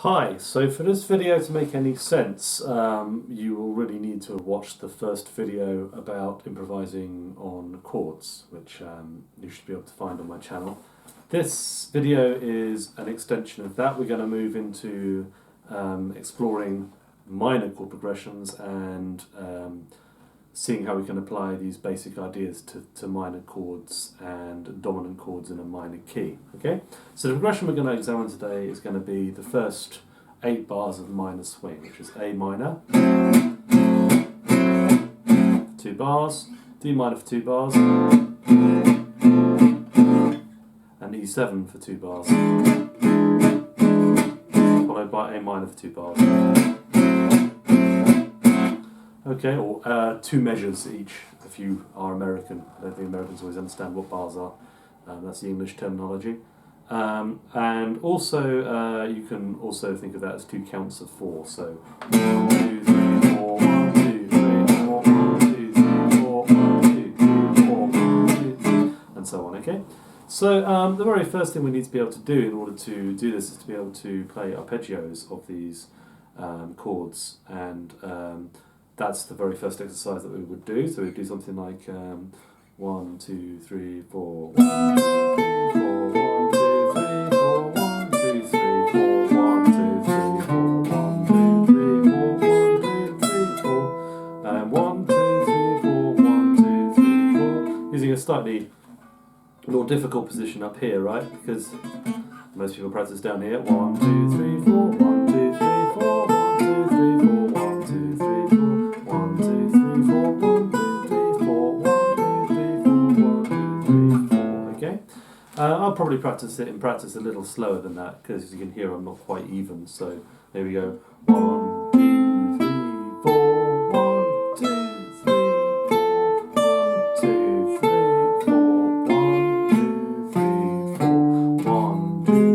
Hi, so for this video to make any sense, you will really need to have watched the first video about improvising on chords, which you should be able to find on my channel. This video is an extension of that. We're going to move into exploring minor chord progressions and seeing how we can apply these basic ideas to minor chords and dominant chords in a minor key. Okay, so the progression we're going to examine today is going to be the first 8 bars of minor swing, which is A minor, 2 bars, D minor for 2 bars, and E7 for 2 bars, followed by A minor for 2 bars. Okay, or 2 measures each, if you are American. I don't think Americans always understand what bars are. That's the English terminology. And also, you can also think of that as 2 counts of 4. So 1, 2, 3, 4, 1, 2, 3, 4, 1, 2, 3, 4, 1, 2, 3, 4, 1, 2, 3, and so on. Okay. So the very first thing we need to be able to do in order to do this is to be able to play arpeggios of these chords, and that's the very first exercise that we would do. So we'd do something like 1, 2, 3, 4, 1, 2, 3, 4, 1, 2, 3, 4, 1, 2, 3, 4, 1, 2, 3, 4, 1, 2, 3, 4, 1, 2, 3, 4, and 1, 2, 3, 4, 1, 2, 3, 4. Using a slightly more difficult position up here, right? Because most people practice down here. 1, 2, 3, 4, 1, 2, 3, 4, 1, 2, 3, 4, 1, 2, 3, 4. 1, 2, 3, 4, 1, 2, 3, 4, 1, 2, 3, 4, 1, 2, 3, 4. Okay? I'll probably practice it in practice a little slower than that, because as you can hear I'm not quite even. So there we go. 1, 2, 3, 4, 1, 2, 3, 4, 1, 2, 3, 4, 1, 2, 3, 4, 1, 2, 3, 4,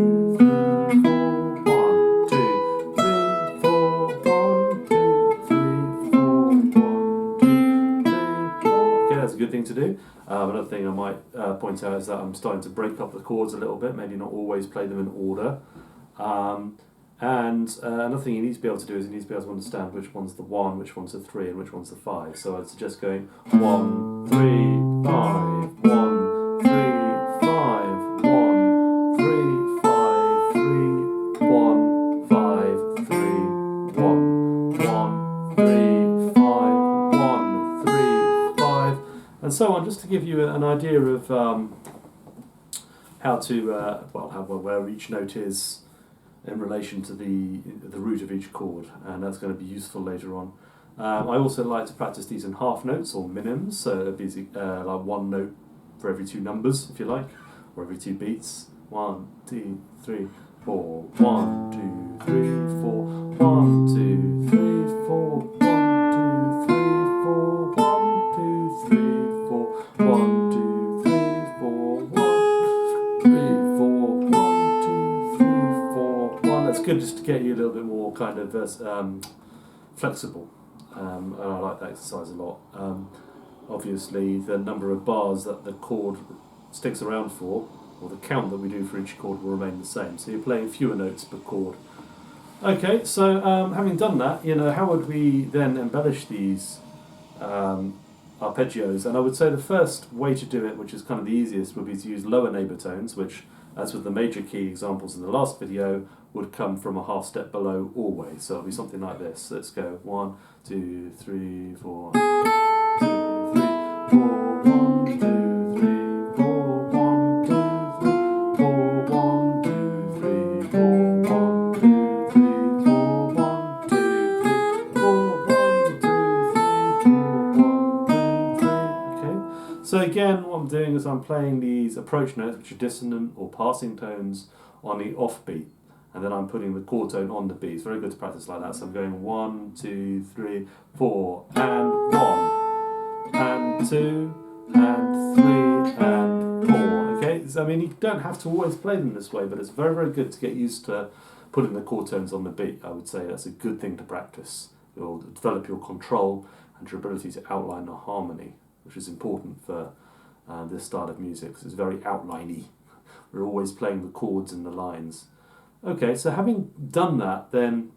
1, 2, 3, 4, 1, 2, 3, 4, 1, 2, 3, 4. Okay, that's a good thing to do. Another thing I might point out is that I'm starting to break up the chords a little bit, maybe not always play them in order. And another thing you need to be able to do is you need to be able to understand which one's the 1, which one's the 3, and which one's the 5. So I'd suggest going 1, 3, 5, 1, 3, 5, 1, 3, 5, 3, 1, 5, 3, 1, 1, 3, 5, 1, 3, 5, and so on, just to give you an idea of how to, where each note is in relation to the root of each chord, and that's going to be useful later on. I also like to practice these in half notes or minims, so it'd be like 1 note for every 2 numbers, if you like, or every 2 beats. 1, 2, 3, 4, 1, 2, 3, 4, 1, 2, 3, 4, 1, 2, 3, 4, 1, 2, 3, 4, 1, 2, 3, 4, 1, 3, 4, 1, 2, 3, 4, 1. That's good just to get you a little bit more kind of flexible. And I like that exercise a lot. Obviously, the number of bars that the chord sticks around for, or the count that we do for each chord, will remain the same. So you're playing fewer notes per chord. Okay, so having done that, how would we then embellish these arpeggios? And I would say the first way to do it, which is kind of the easiest, would be to use lower neighbour tones, which, as with the major key examples in the last video, would come from a half step below always. So it'll be something like this. Let's go 1, 2, 3, 4, 2, 3, 4, 1, 2, 3, 4, 1, 2, 3, 4, 1, 2, 3, 4, 1, 2, 3, 4, 1, 2, 3, 4, 1, 2, 3, 4, 1, 2, 3. Okay. So again, what I'm doing is I'm playing these approach notes, which are dissonant or passing tones, on the offbeat. And then I'm putting the chord tone on the beat. It's very good to practice like that. So I'm going 1, 2, 3, 4, and 1, and 2, and 3, and 4. Okay? So, I mean, you don't have to always play them this way, but it's very, very good to get used to putting the chord tones on the beat. I would say that's a good thing to practice. It'll develop your control and your ability to outline the harmony, which is important for this style of music, because it's very outliney. We're always playing the chords and the lines. Okay, so having done that, then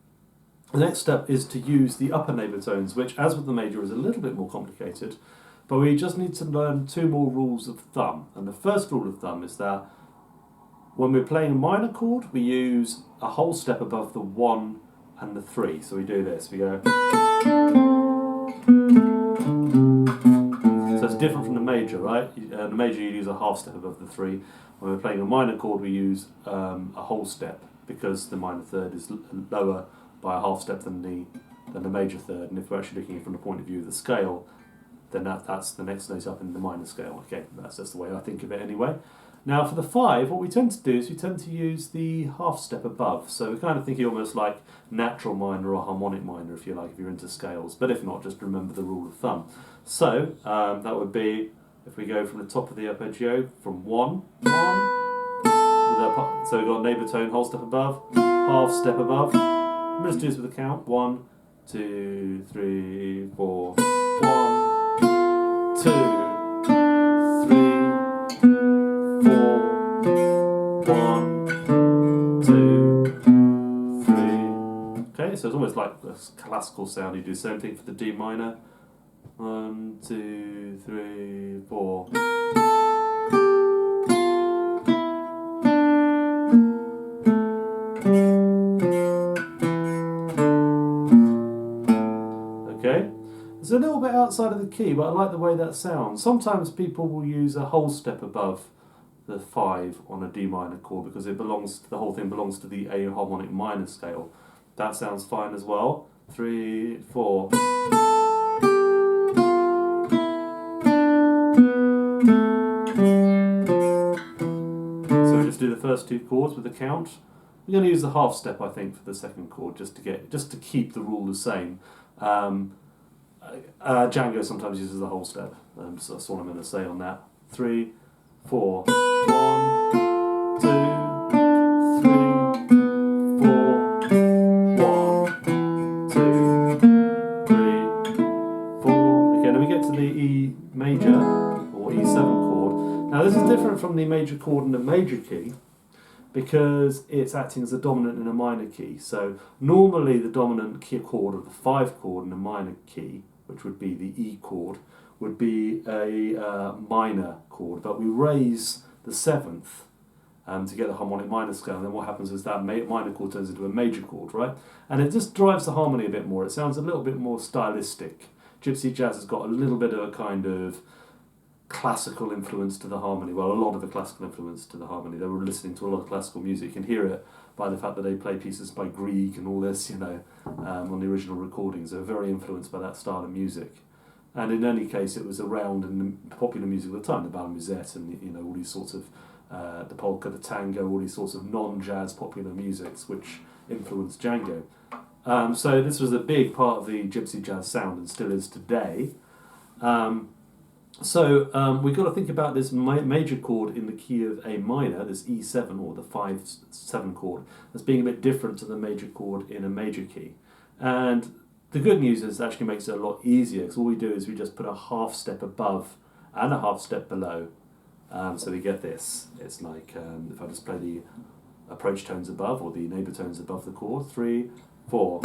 the next step is to use the upper neighbour tones, which, as with the major, is a little bit more complicated. But we just need to learn 2 more rules of thumb. And the first rule of thumb is that when we're playing a minor chord, we use a whole step above the 1 and the 3. So we do this, we go. So it's different from the major, right? The major you use a half step above the 3. When we're playing a minor chord, we use a whole step, because the minor third is lower by a half step than the major third. And if we're actually looking from the point of view of the scale, then that's the next note up in the minor scale. Okay, that's just the way I think of it anyway. Now for the 5, what we tend to do is we tend to use the half step above. So we're kind of thinking almost like natural minor or harmonic minor, if you like, if you're into scales. But if not, just remember the rule of thumb. So that would be, if we go from the top of the arpeggio, from 1, so we've got neighbour tone, whole step above, half step above. Let's do this with a count. 1, 2, 3, 4. 1, 2, 3, 4. 1, 2, 3. Okay, so it's almost like a classical sound. You do the same thing for the D minor. 1, 2, 3, 4. Okay, it's a little bit outside of the key, but I like the way that sounds. Sometimes people will use a whole step above the 5 on a D minor chord because it belongs, the whole thing belongs to the A harmonic minor scale. That sounds fine as well. 3, 4. So we just do the first 2 chords with a count. We're going to use the half step, I think, for the second chord, just to keep the rule the same. Django sometimes uses the whole step, so that's what I'm going to say on that. 3, 4. 1, 2, 3, 4. 1, 2, 3, 4. Okay, then we get to the E major, or E7 chord. Now this is different from the major chord in the major key, because it's acting as a dominant in a minor key. So normally the dominant key chord of the 5 chord in a minor key, which would be the E chord, would be a minor chord, but we raise the 7th to get the harmonic minor scale, and then what happens is that minor chord turns into a major chord, right? And it just drives the harmony a bit more. It sounds a little bit more stylistic. Gypsy jazz has got a little bit of a kind of classical influence to the harmony. Well, a lot of the classical influence to the harmony. They were listening to a lot of classical music. You can hear it by the fact that they play pieces by Grieg and all this, on the original recordings. They were very influenced by that style of music. And in any case, it was around in the popular music of the time, the bal musette and all these sorts of the polka, the tango, all these sorts of non-jazz popular musics which influenced Django. So this was a big part of the gypsy jazz sound and still is today. So we've got to think about this major chord in the key of A minor, this E7 or the 5-7 chord, as being a bit different to the major chord in a major key. And the good news is it actually makes it a lot easier, because all we do is we just put a half step above and a half step below. So we get this. It's like if I just play the approach tones above or the neighbour tones above the chord, 3, 4.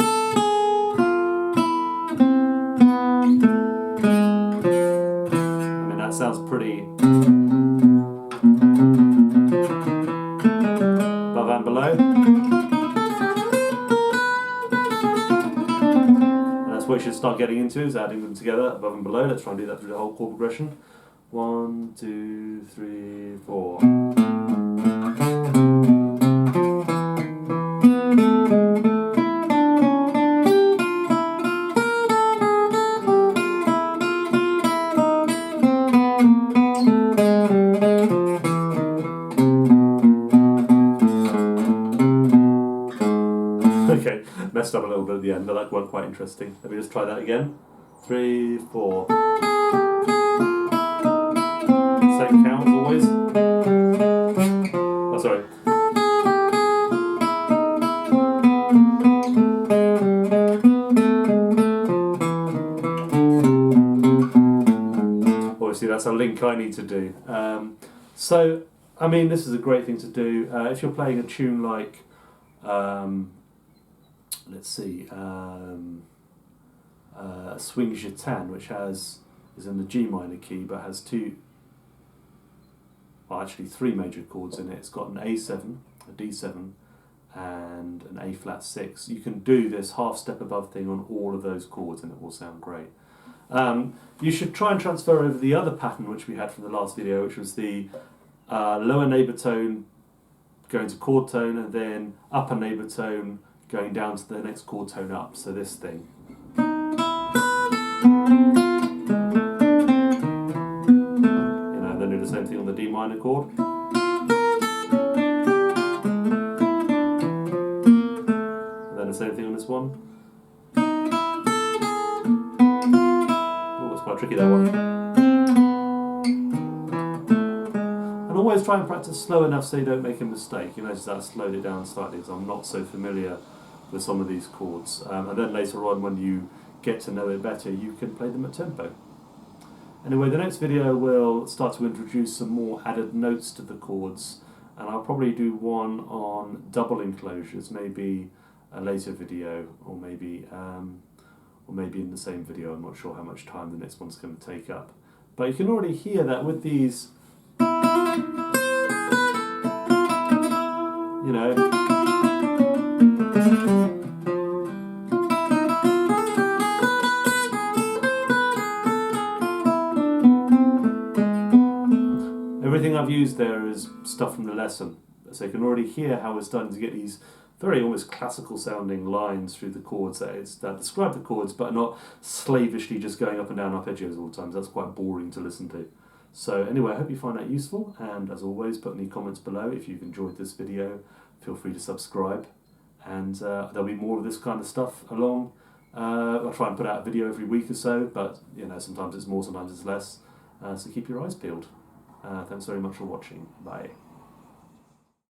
That sounds pretty above and below. And that's what you should start getting into, is adding them together, above and below. Let's try and do that through the whole chord progression. 1, 2, 3, 4. Okay, messed up a little bit at the end, but that wasn't quite interesting. Let me just try that again. 3, 4. Same count as always. Oh, sorry. Obviously, that's a link I need to do. So, I mean, this is a great thing to do. If you're playing a tune like let's see, Swing Gitane, which is in the G minor key, but has three major chords in it. It's got an A7, a D7, and an A flat 6. You can do this half step above thing on all of those chords and it will sound great. You should try and transfer over the other pattern which we had from the last video, which was the lower neighbour tone going to chord tone and then upper neighbour tone going down to the next chord tone up. So this thing. Then do the same thing on the D minor chord. And then the same thing on this one. Oh, it's quite tricky, that one. And always try and practice slow enough so you don't make a mistake. You notice that I slowed it down slightly because I'm not so familiar with some of these chords. And then later on, when you get to know it better, you can play them at tempo. Anyway, the next video will start to introduce some more added notes to the chords, and I'll probably do one on double enclosures, maybe a later video, or maybe in the same video. I'm not sure how much time the next one's going to take up. But you can already hear that with these, you know, everything I've used there is stuff from the lesson, so you can already hear how we're starting to get these very almost classical sounding lines through the chords that describe the chords, but not slavishly just going up and down arpeggios all the time. That's quite boring to listen to. So anyway, I hope you find that useful, and as always, put any comments below. If you've enjoyed this video, feel free to subscribe, and there'll be more of this kind of stuff along. I'll try and put out a video every week or so, but you know, sometimes it's more, sometimes it's less, so keep your eyes peeled. Thanks very much for watching. Bye.